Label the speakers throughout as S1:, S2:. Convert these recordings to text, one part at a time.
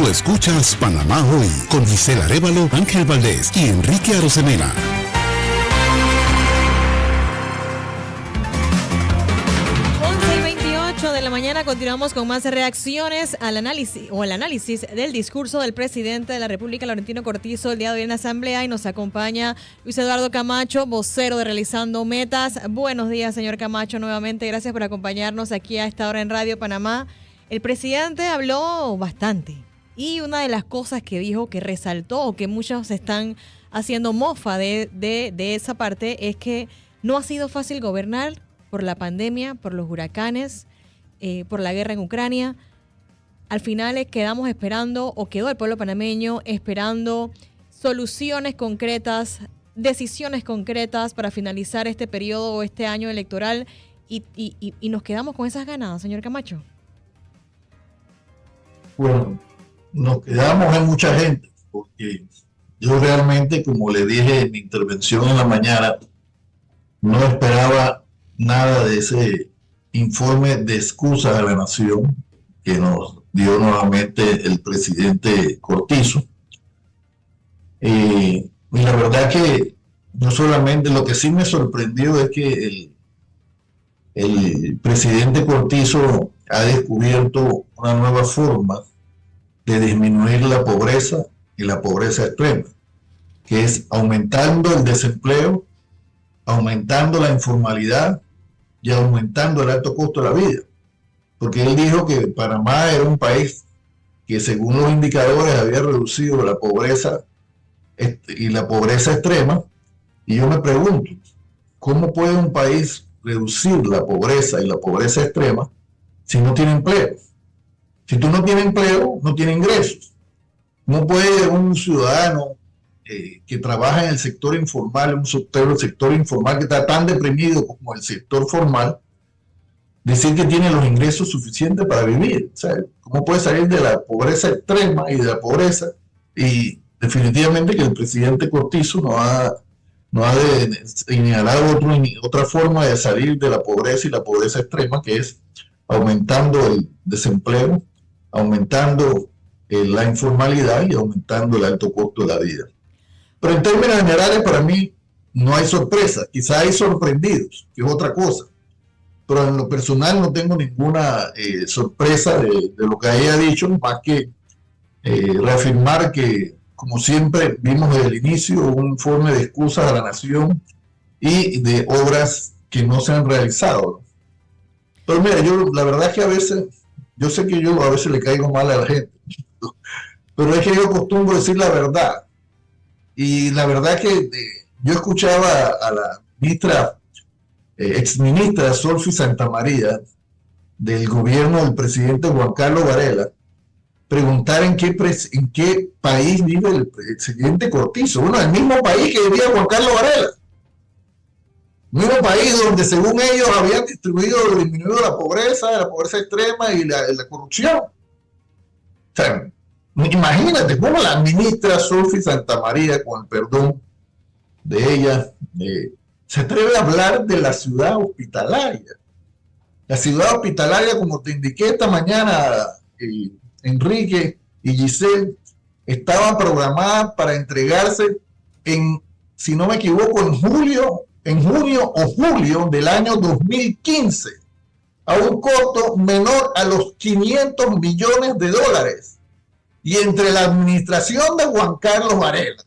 S1: Tú escuchas Panamá Hoy con Gisela Arévalo, Ángel Valdés y Enrique Arosemena.
S2: De la mañana continuamos con más reacciones al análisis del discurso del presidente de la República, Laurentino Cortizo, el día de hoy en la Asamblea, y nos acompaña Luis Eduardo Camacho, vocero de Realizando Metas. Buenos días, señor Camacho, nuevamente gracias por acompañarnos aquí a esta hora en Radio Panamá. El presidente habló bastante y una de las cosas que dijo, que resaltó, o que muchos están haciendo mofa de esa parte, es que no ha sido fácil gobernar por la pandemia, por los huracanes, por la guerra en Ucrania. Al final quedamos esperando, o quedó el pueblo panameño esperando soluciones concretas, decisiones concretas para finalizar este periodo o este año electoral, y nos quedamos con esas ganas, señor Camacho.
S3: Bueno, nos quedamos en mucha gente, porque yo realmente, como le dije en mi intervención en la mañana, no esperaba nada de ese informe de excusas a la nación que nos dio nuevamente el presidente Cortizo. Y la verdad que no solamente, lo que sí me sorprendió es que el presidente Cortizo ha descubierto una nueva forma de disminuir la pobreza y la pobreza extrema, que es aumentando el desempleo, aumentando la informalidad y aumentando el alto costo de la vida. Porque él dijo que Panamá era un país que, según los indicadores, había reducido la pobreza y la pobreza extrema. Y yo me pregunto, ¿cómo puede un país reducir la pobreza y la pobreza extrema si no tiene empleo? Si tú no tienes empleo, no tienes ingresos. ¿Cómo puede un ciudadano que trabaja en el sector informal, un sector informal que está tan deprimido como el sector formal, decir que tiene los ingresos suficientes para vivir? O sea, ¿cómo puede salir de la pobreza extrema y de la pobreza? Y definitivamente que el presidente Cortizo no ha de señalar otra forma de salir de la pobreza y la pobreza extrema, que es aumentando el desempleo, aumentando la informalidad y aumentando el alto costo de la vida. Pero en términos generales, para mí no hay sorpresa. Quizá hay sorprendidos, que es otra cosa. Pero en lo personal no tengo ninguna sorpresa de lo que haya dicho, más que reafirmar que, como siempre, vimos desde el inicio un informe de excusas a la nación y de obras que no se han realizado. Pero mira, la verdad es que a veces, yo sé que yo a veces le caigo mal a la gente, pero es que yo acostumbro decir la verdad. Y la verdad que yo escuchaba a la ministra, exministra Solfi Santamaría, del gobierno del presidente Juan Carlos Varela, preguntar en qué país vive el presidente Cortizo. Bueno, el mismo país que vivía Juan Carlos Varela. El mismo país donde, según ellos, habían disminuido la pobreza extrema y la corrupción. O sea, imagínate cómo la ministra Solfi Santamaría, con el perdón de ella, se atreve a hablar de la ciudad hospitalaria. La ciudad hospitalaria, como te indiqué esta mañana, Enrique y Giselle, estaba programada para entregarse si no me equivoco, en junio o julio del año 2015, a un costo menor a los $500 millones. Y entre la administración de Juan Carlos Varela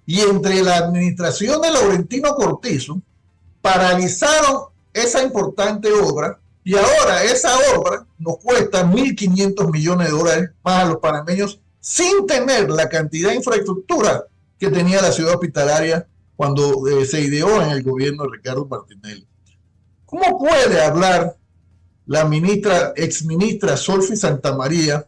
S3: y entre la administración de Laurentino Cortizo, paralizaron esa importante obra, y ahora esa obra nos cuesta $1.500 millones más a los panameños, sin tener la cantidad de infraestructura que tenía la ciudad hospitalaria cuando se ideó en el gobierno de Ricardo Martinelli. ¿Cómo puede hablar la exministra Solfi Santamaría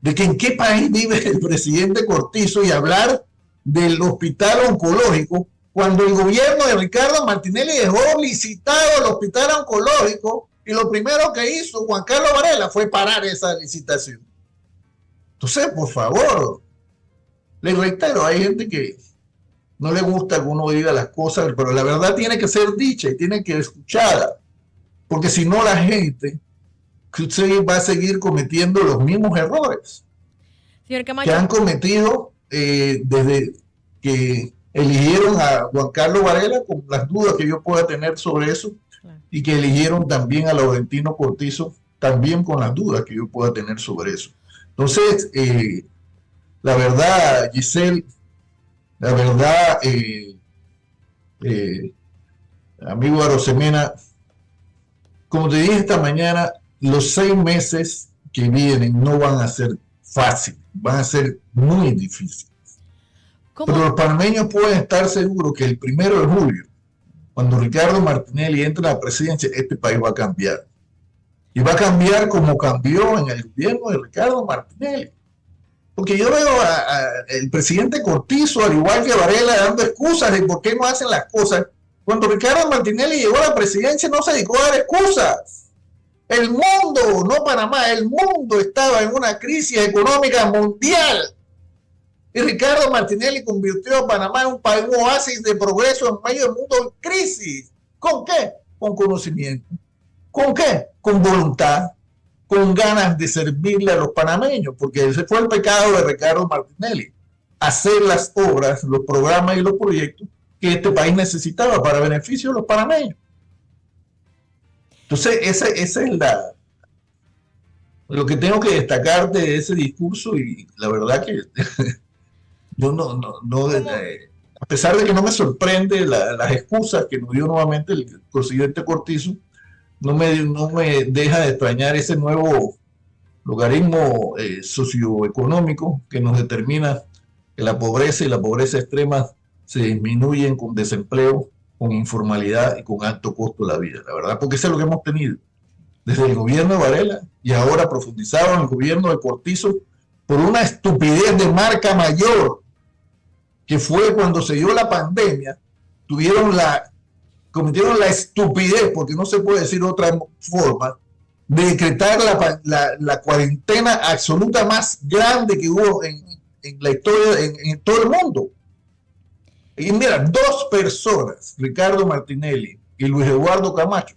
S3: de que en qué país vive el presidente Cortizo y hablar del hospital oncológico cuando el gobierno de Ricardo Martinelli dejó licitado el hospital oncológico y lo primero que hizo Juan Carlos Varela fue parar esa licitación? Entonces, por favor, les reitero, hay gente que no le gusta que uno diga las cosas, pero la verdad tiene que ser dicha y tiene que ser escuchada, porque si no la gente va a seguir cometiendo los mismos errores.
S2: Señor
S3: que
S2: Camacho,
S3: han cometido desde que eligieron a Juan Carlos Varela, con las dudas que yo pueda tener sobre eso,
S2: claro.
S3: y que eligieron también a Laurentino Cortizo, también con las dudas que yo pueda tener sobre eso. Entonces, la verdad, Giselle, la verdad, amigo Arosemena, como te dije esta mañana, los 6 meses que vienen no van a ser fáciles, van a ser muy difíciles.
S2: ¿Cómo?
S3: Pero los panameños pueden estar seguros que el 1 de julio, cuando Ricardo Martinelli entre a la presidencia, este país va a cambiar. Y va a cambiar como cambió en el gobierno de Ricardo Martinelli. Porque yo veo al presidente Cortizo, al igual que Varela, dando excusas de por qué no hacen las cosas. Cuando Ricardo Martinelli llegó a la presidencia no se dedicó a dar excusas. El mundo, no Panamá, el mundo estaba en una crisis económica mundial. Y Ricardo Martinelli convirtió a Panamá en un país, un oasis de progreso en medio del mundo en crisis. ¿Con qué? Con conocimiento. ¿Con qué? Con voluntad, con ganas de servirle a los panameños, porque ese fue el pecado de Ricardo Martinelli, hacer las obras, los programas y los proyectos que este país necesitaba para beneficio de los panameños. Entonces, esa es lo que tengo que destacar de ese discurso, y la verdad que yo a pesar de que no me sorprende las excusas que nos dio nuevamente el presidente Cortizo, no me deja de extrañar ese nuevo logaritmo socioeconómico que nos determina que la pobreza y la pobreza extrema se disminuyen con desempleo, con informalidad y con alto costo de la vida. La verdad, porque eso es lo que hemos tenido desde el gobierno de Varela y ahora profundizado en el gobierno de Cortizo por una estupidez de marca mayor, que fue cuando se dio la pandemia, cometieron la estupidez, porque no se puede decir otra forma, de decretar la cuarentena absoluta más grande que hubo en la historia, en todo el mundo. Y mira, 2 personas, Ricardo Martinelli y Luis Eduardo Camacho,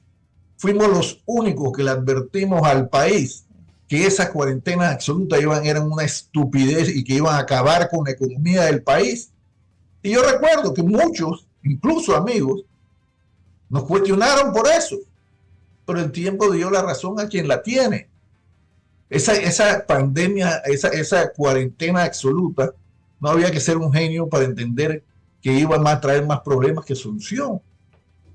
S3: fuimos los únicos que le advertimos al país que esas cuarentenas absolutas eran una estupidez y que iban a acabar con la economía del país. Y yo recuerdo que muchos, incluso amigos, nos cuestionaron por eso, pero el tiempo dio la razón a quien la tiene. Esa pandemia, esa cuarentena absoluta, no había que ser un genio para entender que iba a traer más problemas que solución.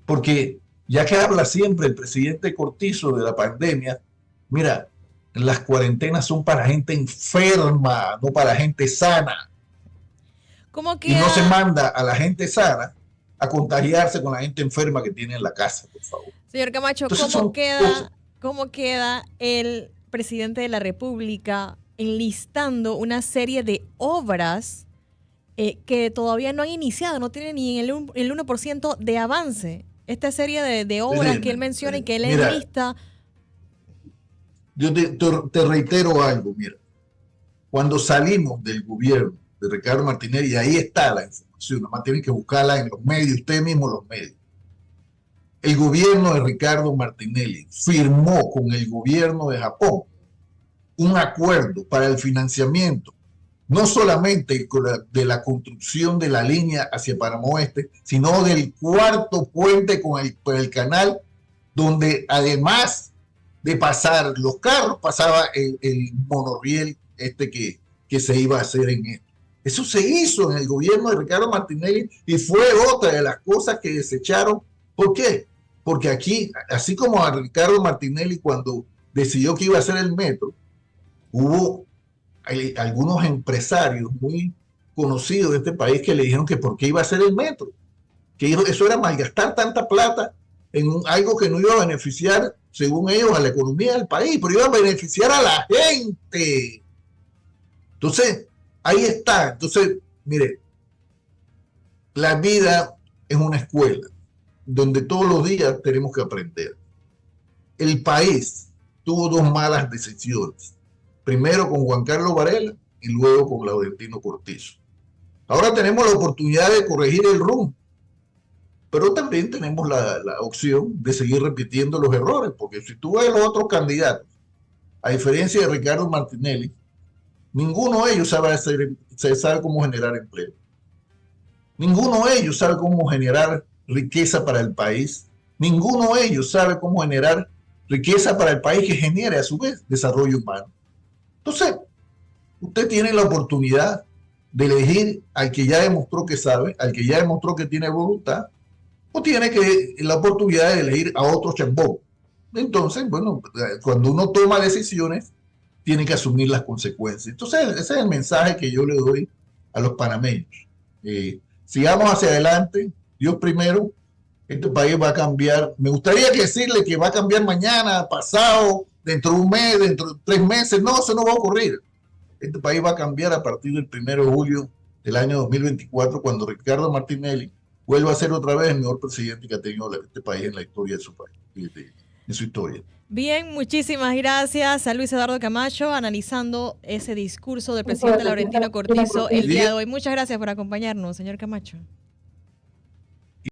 S3: Porque ya que habla siempre el presidente Cortizo de la pandemia, mira, las cuarentenas son para gente enferma, no para gente sana.
S2: ¿Cómo
S3: Y no se manda a la gente sana a contagiarse con la gente enferma que tiene en la casa, por favor.
S2: Señor Camacho,
S3: Entonces,
S2: ¿cómo queda el presidente de la República enlistando una serie de obras que todavía no han iniciado, no tienen ni el 1% de avance? Esta serie de obras que él menciona y que él enlista.
S3: Yo te reitero algo, mira. Cuando salimos del gobierno de Ricardo Martinelli, y ahí está la información, nomás tienen que buscarla en los medios, ustedes mismos los medios. El gobierno de Ricardo Martinelli firmó con el gobierno de Japón un acuerdo para el financiamiento, no solamente de la construcción de la línea hacia Panamá Oeste, sino del 4º puente por el canal, donde además de pasar los carros, pasaba el monorriel que se iba a hacer en esto. Eso se hizo en el gobierno de Ricardo Martinelli y fue otra de las cosas que desecharon. ¿Por qué? Porque aquí, así como a Ricardo Martinelli cuando decidió que iba a hacer el metro, hubo algunos empresarios muy conocidos de este país que le dijeron que por qué iba a hacer el metro, que eso era malgastar tanta plata en algo que no iba a beneficiar, según ellos, a la economía del país, pero iba a beneficiar a la gente. Entonces, ahí está. Entonces, mire, la vida es una escuela donde todos los días tenemos que aprender. El país tuvo 2 malas decisiones. Primero con Juan Carlos Varela y luego con Laurentino Cortizo. Ahora tenemos la oportunidad de corregir el rumbo, pero también tenemos la opción de seguir repitiendo los errores, porque si tú ves los otros candidatos, a diferencia de Ricardo Martinelli, Ninguno de ellos sabe cómo generar empleo. Ninguno de ellos sabe cómo generar riqueza para el país. Ninguno de ellos sabe cómo generar riqueza para el país que genere a su vez desarrollo humano. Entonces, usted tiene la oportunidad de elegir al que ya demostró que sabe, al que ya demostró que tiene voluntad, o tiene la oportunidad de elegir a otro chambón. Entonces, bueno, cuando uno toma decisiones, tiene que asumir las consecuencias. Entonces, ese es el mensaje que yo le doy a los panameños. Sigamos hacia adelante, Dios primero, este país va a cambiar. Me gustaría decirle que va a cambiar mañana, pasado, dentro de un mes, dentro de 3 meses. No, eso no va a ocurrir. Este país va a cambiar a partir del 1 de julio del año 2024, cuando Ricardo Martinelli vuelva a ser otra vez el mejor presidente que ha tenido este país en la historia de su país, en su historia.
S2: Bien, muchísimas gracias a Luis Eduardo Camacho analizando ese discurso del presidente Laurentino Cortizo el día de hoy. Muchas gracias por acompañarnos, señor Camacho.